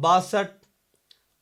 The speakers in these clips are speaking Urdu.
62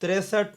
63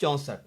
64।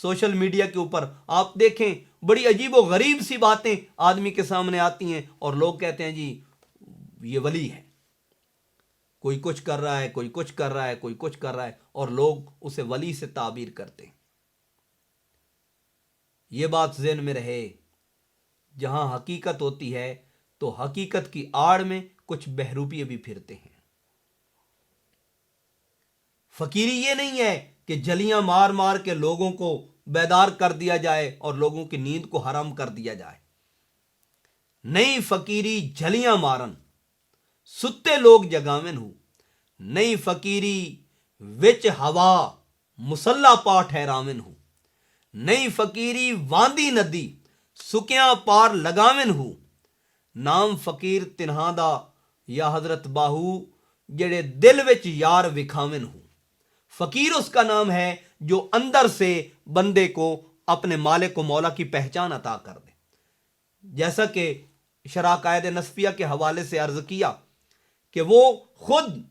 سوشل میڈیا کے اوپر آپ دیکھیں بڑی عجیب و غریب سی باتیں آدمی کے سامنے آتی ہیں اور لوگ کہتے ہیں جی یہ ولی ہے، کوئی کچھ کر رہا ہے، کوئی کچھ کر رہا ہے، کوئی کچھ کر رہا ہے، اور لوگ اسے ولی سے تعبیر کرتے ہیں۔ یہ بات ذہن میں رہے، جہاں حقیقت ہوتی ہے تو حقیقت کی آڑ میں کچھ بہروپیے بھی پھرتے ہیں۔ فقیری یہ نہیں ہے کہ جلیاں مار مار کے لوگوں کو بیدار کر دیا جائے اور لوگوں کی نیند کو حرام کر دیا جائے، نہیں، فقیری جلیاں مارن ستے لوگ جگاون ہو، نہیں فقیری وچ ہوا مسلح پا ٹھہراون ہو، نہیں فقیری واندی ندی سکیاں پار لگاون ہو، نام فقیر تنہا دا یا حضرت باہو جڑے دل وچ یار وکھاون ہو۔ فقیر اس کا نام ہے جو اندر سے بندے کو اپنے مالک و مولا کی پہچان عطا کر دے، جیسا کہ شرح قائد نصفیہ کے حوالے سے عرض کیا کہ وہ خود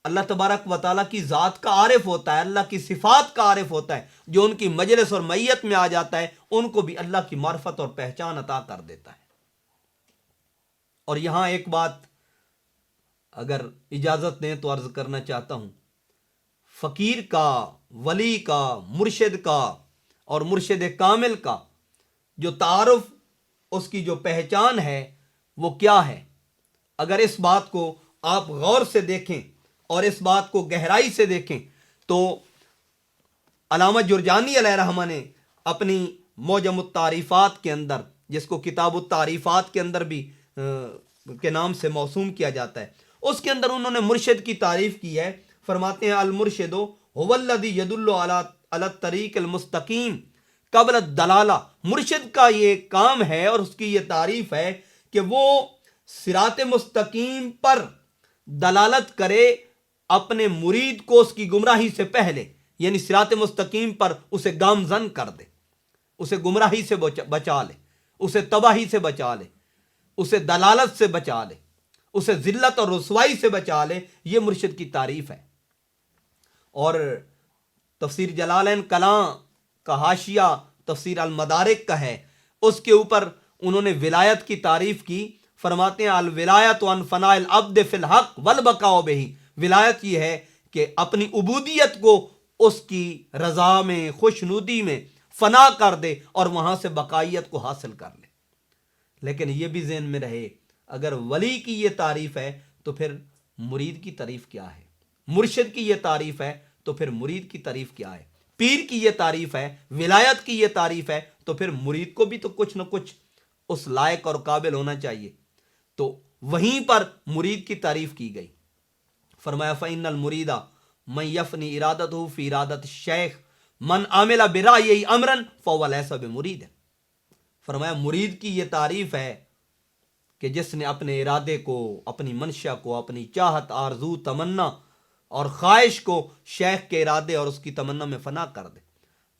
اللہ تبارک و تعالیٰ کی ذات کا عارف ہوتا ہے، اللہ کی صفات کا عارف ہوتا ہے، جو ان کی مجلس اور معیت میں آ جاتا ہے ان کو بھی اللہ کی معرفت اور پہچان عطا کر دیتا ہے۔ اور یہاں ایک بات اگر اجازت دیں تو عرض کرنا چاہتا ہوں، فقیر کا، ولی کا، مرشد کا اور مرشد کامل کا جو تعارف، اس کی جو پہچان ہے وہ کیا ہے؟ اگر اس بات کو آپ غور سے دیکھیں اور اس بات کو گہرائی سے دیکھیں تو علامہ جرجانی علیہ رحمہ نے اپنی معجم التعریفات کے اندر، جس کو کتاب التعریفات کے اندر بھی کے نام سے موسوم کیا جاتا ہے، اس کے اندر انہوں نے مرشد کی تعریف کی ہے۔ فرماتے ہیں المرشد هو الذی یدل علی الطریق المستقیم قبل الدلالہ، مرشد کا یہ کام ہے اور اس کی یہ تعریف ہے کہ وہ صراط مستقیم پر دلالت کرے اپنے مرید کو اس کی گمراہی سے پہلے، یعنی صراط مستقیم پر اسے گامزن کر دے، اسے گمراہی سے بچا لے، اسے تباہی سے بچا لے، اسے دلالت سے بچا لے، اسے ذلت اور رسوائی سے بچا لے۔ یہ مرشد کی تعریف ہے۔ اور تفسیر جلالین کلاں کا حاشیہ تفسیر المدارک کا ہے، اس کے اوپر انہوں نے ولایت کی تعریف کی۔ فرماتے ہیں الولایت عن فناء العبد فی الحق والبقاء بہ، ولایت یہ ہے کہ اپنی عبودیت کو اس کی رضا میں، خوشنودی میں فنا کر دے اور وہاں سے بقائیت کو حاصل کر لے۔ لیکن یہ بھی ذہن میں رہے، اگر ولی کی یہ تعریف ہے تو پھر مرید کی تعریف کیا ہے؟ مرشد کی یہ تعریف ہے تو پھر مرید کی تعریف کیا ہے؟ پیر کی یہ تعریف ہے، ولایت کی یہ تعریف ہے، تو پھر مرید کو بھی تو کچھ نہ کچھ اس لائق اور قابل ہونا چاہیے۔ تو وہیں پر مرید کی تعریف کی گئی۔ فرمایا فَإِنَّ الْمُرِيدَ مَنْ يَفْنِي إِرَادَتُهُ فِي إِرَادَةِ الشَّيْخِ مَنْ عَمِلَ بِرَأْيِهِ أَمْرًا فَهُوَ لَيْسَ بِمُرِيدٍ۔ فرمایا مرید کی یہ تعریف ہے کہ جس نے اپنے ارادے کو، اپنی منشا کو، اپنی چاہت، آرزو، تمنا اور خواہش کو شیخ کے ارادے اور اس کی تمنا میں فنا کر دے۔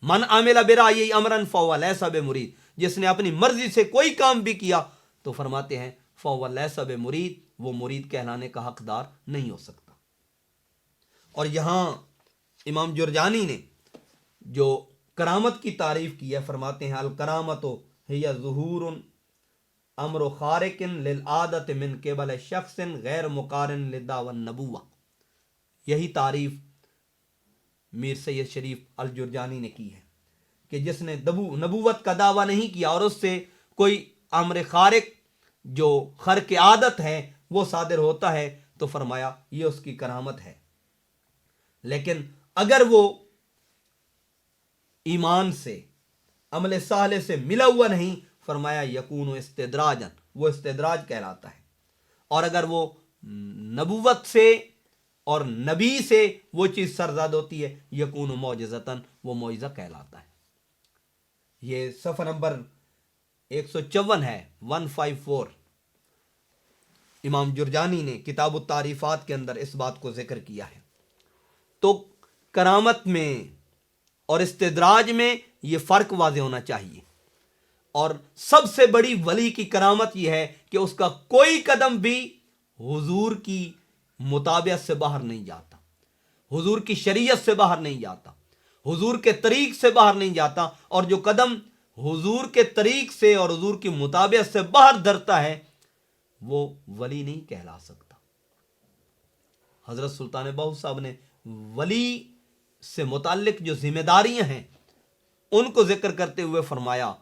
من عمل برأیہ امرا فہو لیس بمرید، جس نے اپنی مرضی سے کوئی کام بھی کیا تو فرماتے ہیں فہو لیس بمرید، وہ مرید کہلانے کا حقدار نہیں ہو سکتا۔ اور یہاں امام جرجانی نے جو کرامت کی تعریف کی ہے، فرماتے ہیں الکرامت ہی ظہور امر خارق للعادت من قبل شخص غیر مقارن لدعوی النبوہ۔ یہی تعریف میر سید شریف الجرجانی نے کی ہے کہ جس نے نبوت کا دعویٰ نہیں کیا اور اس سے کوئی امر خارق جو خرق عادت ہے وہ صادر ہوتا ہے تو فرمایا یہ اس کی کرامت ہے۔ لیکن اگر وہ ایمان سے، عمل صالح سے ملا ہوا نہیں، فرمایا یکون استدراجن، وہ استدراج کہلاتا ہے۔ اور اگر وہ نبوت سے اور نبی سے وہ چیز سرزاد ہوتی ہے، یکون معجزتاً، وہ معجزہ کہلاتا ہے۔ یہ صفحہ نمبر 154 ہے، 154۔ امام جرجانی نے کتاب التعریفات کے اندر اس بات کو ذکر کیا ہے۔ تو کرامت میں اور استدراج میں یہ فرق واضح ہونا چاہیے۔ اور سب سے بڑی ولی کی کرامت یہ ہے کہ اس کا کوئی قدم بھی حضور کی مطابعت سے باہر نہیں جاتا، حضور کی شریعت سے باہر نہیں جاتا، حضور کے طریق سے باہر نہیں جاتا، اور جو قدم حضور کے طریق سے اور حضور کی مطابعت سے باہر دھرتا ہے وہ ولی نہیں کہلا سکتا۔ حضرت سلطان باہو صاحب نے ولی سے متعلق جو ذمہ داریاں ہیں ان کو ذکر کرتے ہوئے فرمایا،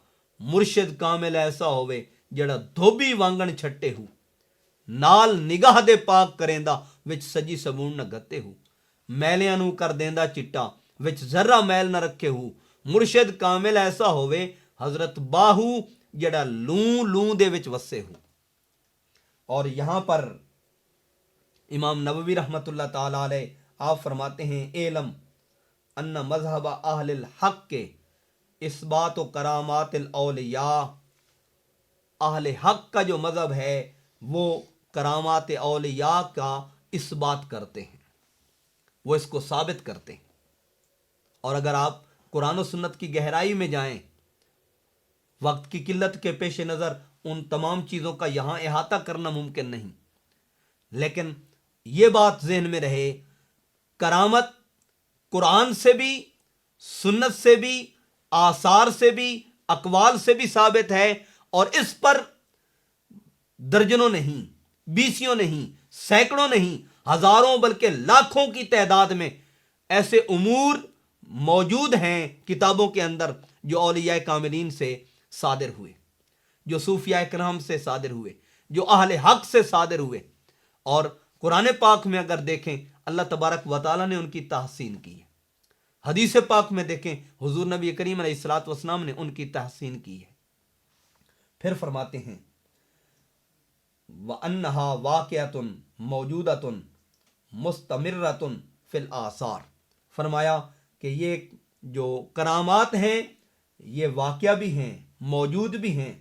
مرشد کامل ایسا ہوئے جڑا دھوبی وانگن چھٹے ہو، نال نگاہ دے پاک کریندہ وچ سجی سبون نہ گتے ہو، میلیاں نو کر دیندہ چٹا وچ ذرہ میل نہ رکھے ہو۔ مرشد کامل ایسا ہوئے حضرت باہو جڑا لوں لوں دے وچ وسے ہو۔ اور یہاں پر امام نووی رحمۃ اللہ تعالی علیہ آپ فرماتے ہیں، اعلم ان مذہب اہل الحق کے اثبات و کرامات الاولیاء، اہل حق کا جو مذہب ہے وہ کرامات اولیاء کا اثبات کرتے ہیں، وہ اس کو ثابت کرتے ہیں۔ اور اگر آپ قرآن و سنت کی گہرائی میں جائیں، وقت کی قلت کے پیش نظر ان تمام چیزوں کا یہاں احاطہ کرنا ممکن نہیں، لیکن یہ بات ذہن میں رہے، کرامت قرآن سے بھی، سنت سے بھی، آثار سے بھی، اقوال سے بھی ثابت ہے، اور اس پر درجنوں نہیں، بیسیوں نہیں، سینکڑوں نہیں، ہزاروں بلکہ لاکھوں کی تعداد میں ایسے امور موجود ہیں کتابوں کے اندر جو اولیاء کاملین سے صادر ہوئے، جو صوفیاء کرام سے صادر ہوئے، جو اہل حق سے صادر ہوئے۔ اور قرآن پاک میں اگر دیکھیں اللہ تبارک و تعالیٰ نے ان کی تحسین کی ہے، حدیث پاک میں دیکھیں حضور نبی کریم علیہ الصلوۃ والسلام نے ان کی تحسین کی ہے۔ پھر فرماتے ہیں وَأَنَّهَا وَاقِعَةٌ مَوْجُودَةٌ مُسْتَمِرَّةٌ فِي الْآثَارِ، فرمایا کہ یہ جو کرامات ہیں یہ واقعہ بھی ہیں، موجود بھی ہیں،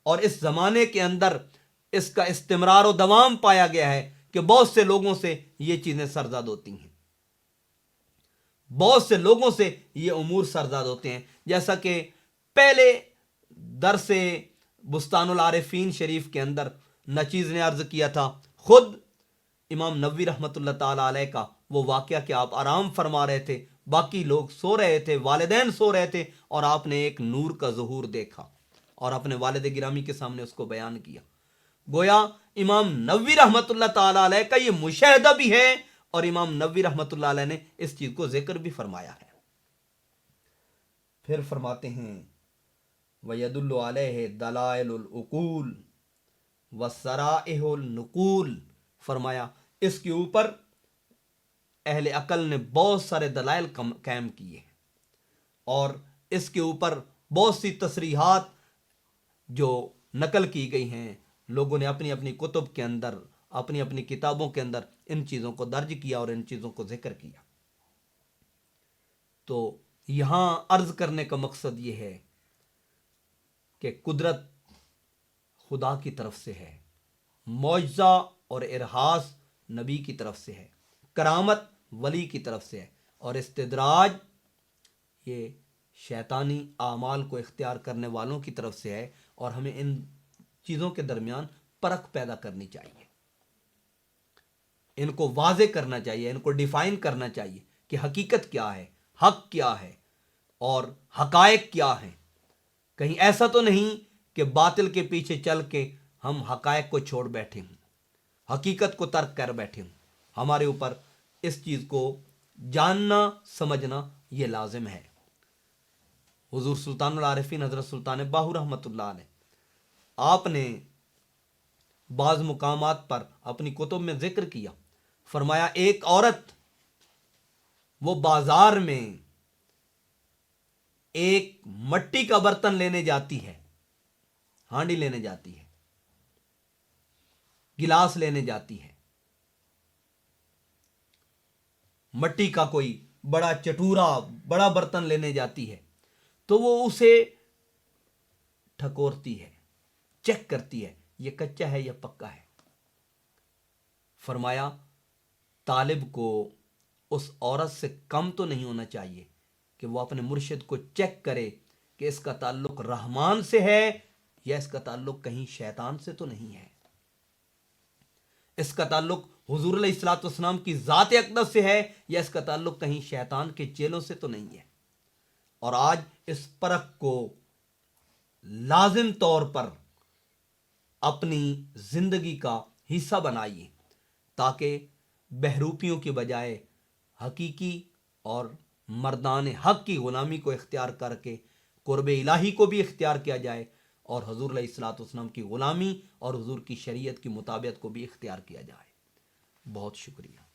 اور اس زمانے کے اندر اس کا استمرار و دوام پایا گیا ہے کہ بہت سے لوگوں سے یہ چیزیں سرزاد ہوتی ہیں، بہت سے لوگوں سے یہ امور سرزاد ہوتے ہیں۔ جیسا کہ پہلے درس بستان العارفین شریف کے اندر نچیز نے عرض کیا تھا، خود امام نووی رحمۃ اللہ تعالی علیہ کا وہ واقعہ کہ آپ آرام فرما رہے تھے، باقی لوگ سو رہے تھے، والدین سو رہے تھے، اور آپ نے ایک نور کا ظہور دیکھا اور اپنے والد گرامی کے سامنے اس کو بیان کیا۔ گویا امام نووی رحمۃ اللہ تعالی علیہ کا یہ مشاہدہ بھی ہے، اور امام نووی رحمۃ اللہ علیہ نے اس چیز کو ذکر بھی فرمایا ہے۔ پھر فرماتے ہیں وَيَدُلُّ عَلَيْهِ دَلَائِلُ الْعُقُولِ وَالصَّرَائِحُ النُّقُولِ، فرمایا اس کے اوپر اہل عقل نے بہت سارے دلائل قائم کیے ہیں، اور اس کے اوپر بہت سی تصریحات جو نقل کی گئی ہیں، لوگوں نے اپنی اپنی کتب کے اندر، اپنی اپنی کتابوں کے اندر ان چیزوں کو درج کیا اور ان چیزوں کو ذکر کیا۔ تو یہاں عرض کرنے کا مقصد یہ ہے کہ قدرت خدا کی طرف سے ہے، معجزہ اور ارہاس نبی کی طرف سے ہے، کرامت ولی کی طرف سے ہے، اور استدراج یہ شیطانی اعمال کو اختیار کرنے والوں کی طرف سے ہے، اور ہمیں ان چیزوں کے درمیان فرق پیدا کرنی چاہیے، ان کو واضح کرنا چاہیے، ان کو ڈیفائن کرنا چاہیے کہ حقیقت کیا ہے، حق کیا ہے، اور حقائق کیا ہیں۔ کہیں ایسا تو نہیں کہ باطل کے پیچھے چل کے ہم حقائق کو چھوڑ بیٹھے ہوں، حقیقت کو ترک کر بیٹھے ہوں۔ ہمارے اوپر اس چیز کو جاننا سمجھنا یہ لازم ہے۔ حضور سلطان العارفین حضرت سلطان باہو رحمۃ اللہ علیہ، آپ نے بعض مقامات پر اپنی کتب میں ذکر کیا، فرمایا ایک عورت وہ بازار میں ایک مٹی کا برتن لینے جاتی ہے، ہانڈی لینے جاتی ہے، گلاس لینے جاتی ہے، مٹی کا کوئی بڑا چٹورا بڑا برتن لینے جاتی ہے، تو وہ اسے ٹھکورتی ہے، چیک کرتی ہے یہ کچا ہے یا پکا ہے۔ فرمایا طالب کو اس عورت سے کم تو نہیں ہونا چاہیے کہ وہ اپنے مرشد کو چیک کرے کہ اس کا تعلق رحمان سے ہے یا اس کا تعلق کہیں شیطان سے تو نہیں ہے، اس کا تعلق حضور علیہ الصلوۃ والسلام کی ذات اقدس سے ہے یا اس کا تعلق کہیں شیطان کے چیلوں سے تو نہیں ہے۔ اور آج اس پرکھ کو لازم طور پر اپنی زندگی کا حصہ بنائیے، تاکہ بہروپیوں کے بجائے حقیقی اور مردان حق کی غلامی کو اختیار کر کے قرب الہی کو بھی اختیار کیا جائے، اور حضور علیہ الصلوۃ والسلام کی غلامی اور حضور کی شریعت کی مطابقت کو بھی اختیار کیا جائے۔ بہت شکریہ۔